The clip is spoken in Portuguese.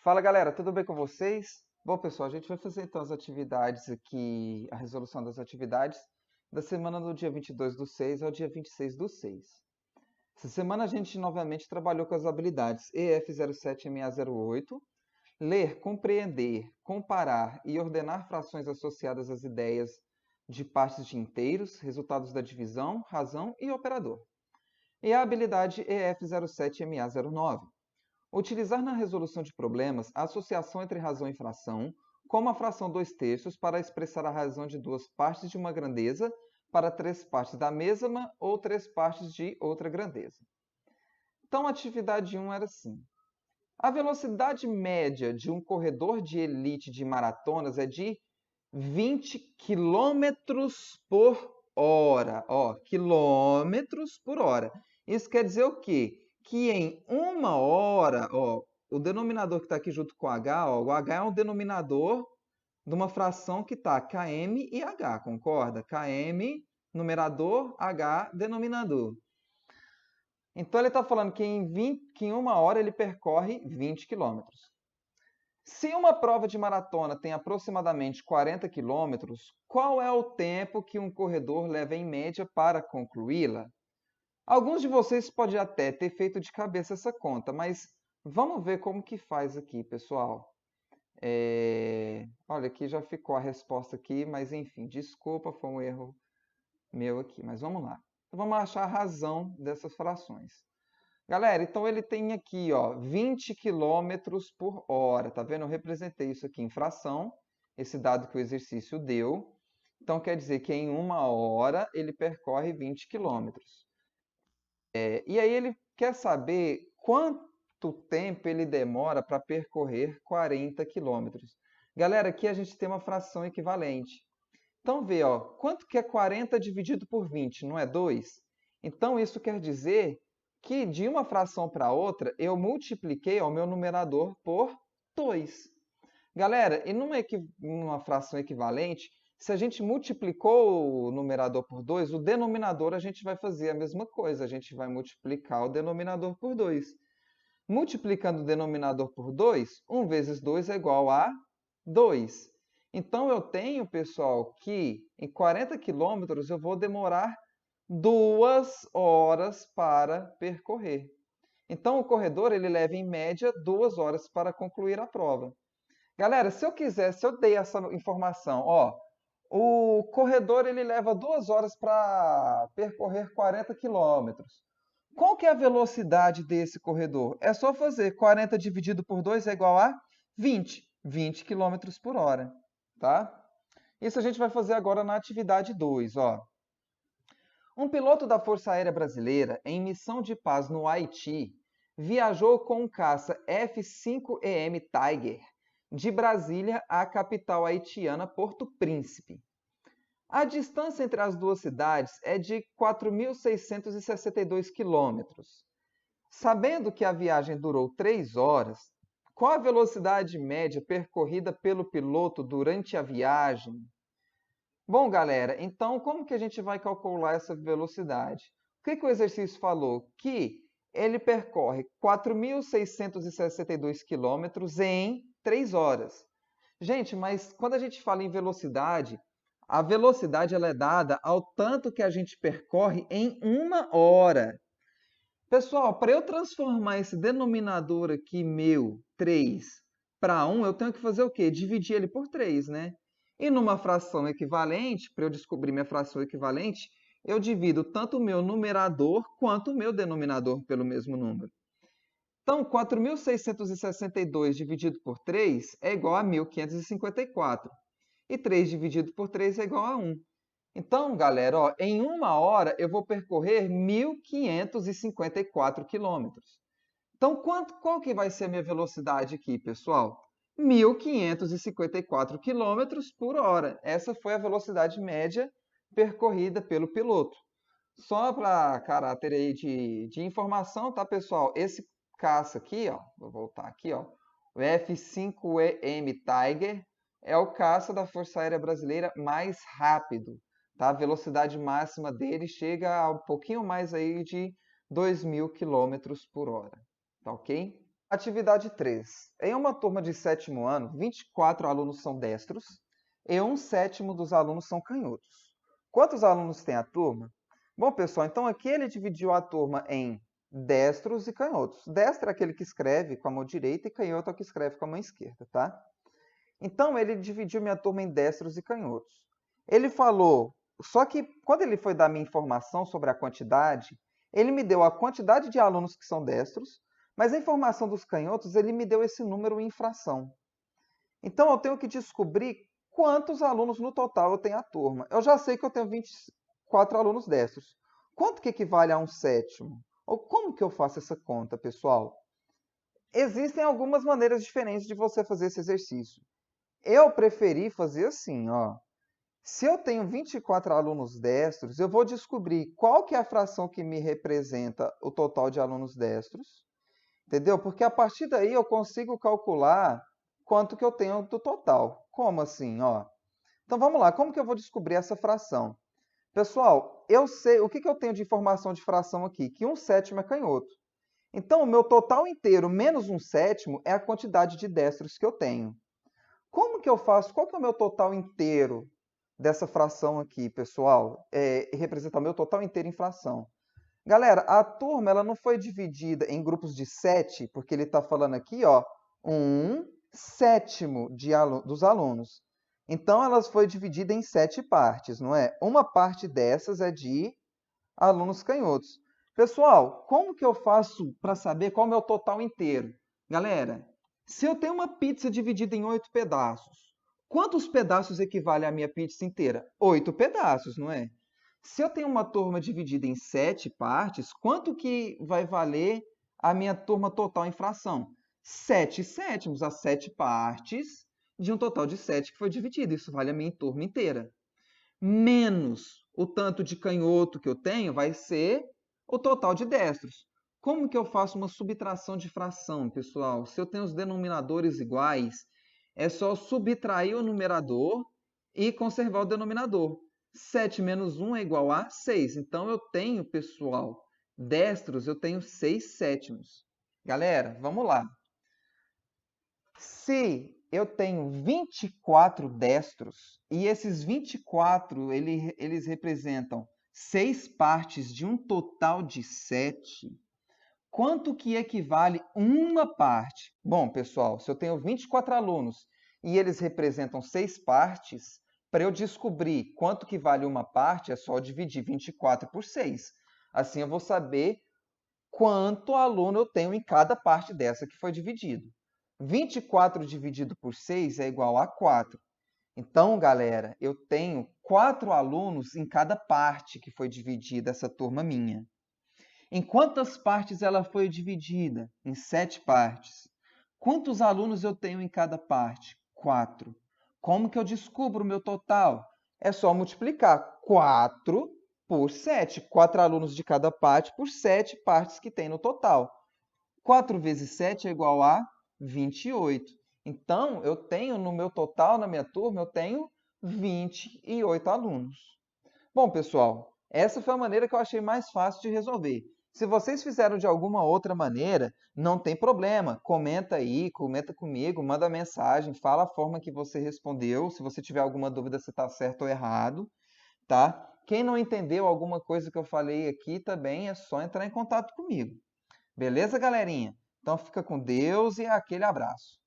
Fala galera, tudo bem com vocês? Bom pessoal, a gente vai fazer então as atividades aqui, a resolução das atividades da semana do dia 22 do 6 ao dia 26 do 6. Essa semana a gente novamente trabalhou com as habilidades EF07MA08, ler, compreender, comparar e ordenar frações associadas às ideias de partes de inteiros, resultados da divisão, razão e operador. E a habilidade EF07MA09, utilizar na resolução de problemas a associação entre razão e fração, como a fração 2/3 para expressar a razão de duas partes de uma grandeza para três partes da mesma ou três partes de outra grandeza. Então, a atividade 1 era assim. A velocidade média de um corredor de elite de maratonas é de 20 quilômetros por hora. Ó, quilômetros por hora. Isso quer dizer o quê? Que em uma hora, ó, o denominador que está aqui junto com o H, ó, o H é um denominador de uma fração que está km e H, concorda? Km, numerador, H, denominador. Então ele está falando que em uma hora ele percorre 20 quilômetros. Se uma prova de maratona tem aproximadamente 40 quilômetros, qual é o tempo que um corredor leva em média para concluí-la? Alguns de vocês podem até ter feito de cabeça essa conta, mas vamos ver como que faz aqui, pessoal. Olha, aqui já ficou a resposta aqui, mas enfim, desculpa, foi um erro meu aqui, mas vamos lá. Então, vamos achar a razão dessas frações. Galera, então ele tem aqui, ó, 20 quilômetros por hora, tá vendo? Eu representei isso aqui em fração, esse dado que o exercício deu. Então quer dizer que em uma hora ele percorre 20 quilômetros. E aí ele quer saber quanto tempo ele demora para percorrer 40 quilômetros. Galera, aqui a gente tem uma fração equivalente. Então vê, ó, quanto que é 40 dividido por 20? Não é 2? Então isso quer dizer que de uma fração para outra eu multipliquei o meu numerador por 2. Galera, e numa fração equivalente, se a gente multiplicou o numerador por 2, o denominador a gente vai fazer a mesma coisa. A gente vai multiplicar o denominador por 2. Multiplicando o denominador por 2, 1 vezes 2 é igual a 2. Então, eu tenho, pessoal, que em 40 quilômetros eu vou demorar 2 horas para percorrer. Então, o corredor ele leva, em média, 2 horas para concluir a prova. Galera, se eu dei essa informação, ó, o corredor ele leva 2 horas para percorrer 40 quilômetros. Qual que é a velocidade desse corredor? É só fazer 40 dividido por 2 é igual a 20 quilômetros por hora, tá? Isso a gente vai fazer agora na atividade 2, ó. Um piloto da Força Aérea Brasileira, em missão de paz no Haiti, viajou com um caça F-5EM Tiger de Brasília à capital haitiana Porto Príncipe. A distância entre as duas cidades é de 4.662 quilômetros. Sabendo que a viagem durou 3 horas, qual a velocidade média percorrida pelo piloto durante a viagem? Bom, galera, então como que a gente vai calcular essa velocidade? O que o exercício falou? Que ele percorre 4.662 quilômetros em 3 horas. Gente, mas quando a gente fala em velocidade, a velocidade ela é dada ao tanto que a gente percorre em uma hora. Pessoal, para eu transformar esse denominador aqui, meu, 3, para 1, eu tenho que fazer o quê? Dividir ele por 3, né? E numa fração equivalente, para eu descobrir minha fração equivalente, eu divido tanto o meu numerador quanto o meu denominador pelo mesmo número. Então, 4.662 dividido por 3 é igual a 1.554. E 3 dividido por 3 é igual a 1. Então, galera, ó, em uma hora eu vou percorrer 1.554 quilômetros. Então, qual que vai ser a minha velocidade aqui, pessoal? 1.554 quilômetros por hora. Essa foi a velocidade média percorrida pelo piloto. Só para caráter aí de informação, tá, pessoal? Esse caça aqui, ó, vou voltar aqui, ó, o F-5EM Tiger é o caça da Força Aérea Brasileira mais rápido, tá? A velocidade máxima dele chega a um pouquinho mais aí de 2.000 quilômetros por hora, tá ok? Atividade 3. Em uma turma de sétimo ano, 24 alunos são destros e 1/7 dos alunos são canhotos. Quantos alunos tem a turma? Bom, pessoal, então aqui ele dividiu a turma em destros e canhotos. Destro é aquele que escreve com a mão direita e canhoto é o que escreve com a mão esquerda, tá? Então, ele dividiu minha turma em destros e canhotos. Ele falou, só que quando ele foi dar minha informação sobre a quantidade, ele me deu a quantidade de alunos que são destros, mas a informação dos canhotos, ele me deu esse número em fração. Então, eu tenho que descobrir quantos alunos no total eu tenho a turma. Eu já sei que eu tenho 24 alunos destros. Quanto que equivale a 1/7? Ou como que eu faço essa conta, pessoal? Existem algumas maneiras diferentes de você fazer esse exercício. Eu preferi fazer assim, ó. Se eu tenho 24 alunos destros, eu vou descobrir qual que é a fração que me representa o total de alunos destros, entendeu? Porque a partir daí eu consigo calcular quanto que eu tenho do total. Como assim, ó? Então vamos lá, como que eu vou descobrir essa fração? Pessoal, eu sei, o que que eu tenho de informação de fração aqui? Que 1/7 é canhoto. Então o meu total inteiro menos 1/7 é a quantidade de destros que eu tenho. Como que eu faço? Qual que é o meu total inteiro dessa fração aqui, pessoal? Representar o meu total inteiro em fração. Galera, a turma ela não foi dividida em grupos de 7, porque ele está falando aqui, ó, 1/7 dos alunos. Então, elas foi dividida em 7 partes, não é? Uma parte dessas é de alunos canhotos. Pessoal, como que eu faço para saber qual é o meu total inteiro? Galera, se eu tenho uma pizza dividida em 8 pedaços, quantos pedaços equivale à minha pizza inteira? 8 pedaços, não é? Se eu tenho uma turma dividida em 7 partes, quanto que vai valer a minha turma total em fração? 7/7, as 7 partes de um total de 7 que foi dividido. Isso vale a minha turma inteira. Menos o tanto de canhoto que eu tenho vai ser o total de destros. Como que eu faço uma subtração de fração, pessoal? Se eu tenho os denominadores iguais, é só subtrair o numerador e conservar o denominador. 7 menos 1 é igual a 6. Então, eu tenho, pessoal, destros, eu tenho 6/7. Galera, vamos lá. Se eu tenho 24 destros e esses 24 eles representam 6 partes de um total de 7, quanto que equivale uma parte? Bom, pessoal, se eu tenho 24 alunos e eles representam 6 partes, para eu descobrir quanto que vale uma parte, é só dividir 24 por 6. Assim eu vou saber quanto aluno eu tenho em cada parte dessa que foi dividido. 24 dividido por 6 é igual a 4. Então, galera, eu tenho 4 alunos em cada parte que foi dividida essa turma minha. Em quantas partes ela foi dividida? Em 7 partes. Quantos alunos eu tenho em cada parte? 4. Como que eu descubro o meu total? É só multiplicar 4 por 7. 4 alunos de cada parte por 7 partes que tem no total. 4 vezes 7 é igual a 28. Então, eu tenho no meu total, na minha turma, eu tenho 28 alunos. Bom, pessoal, essa foi a maneira que eu achei mais fácil de resolver. Se vocês fizeram de alguma outra maneira, não tem problema. Comenta aí, comenta comigo, manda mensagem, fala a forma que você respondeu, se você tiver alguma dúvida se está certo ou errado, tá? Quem não entendeu alguma coisa que eu falei aqui também é só entrar em contato comigo. Beleza, galerinha? Então fica com Deus e aquele abraço.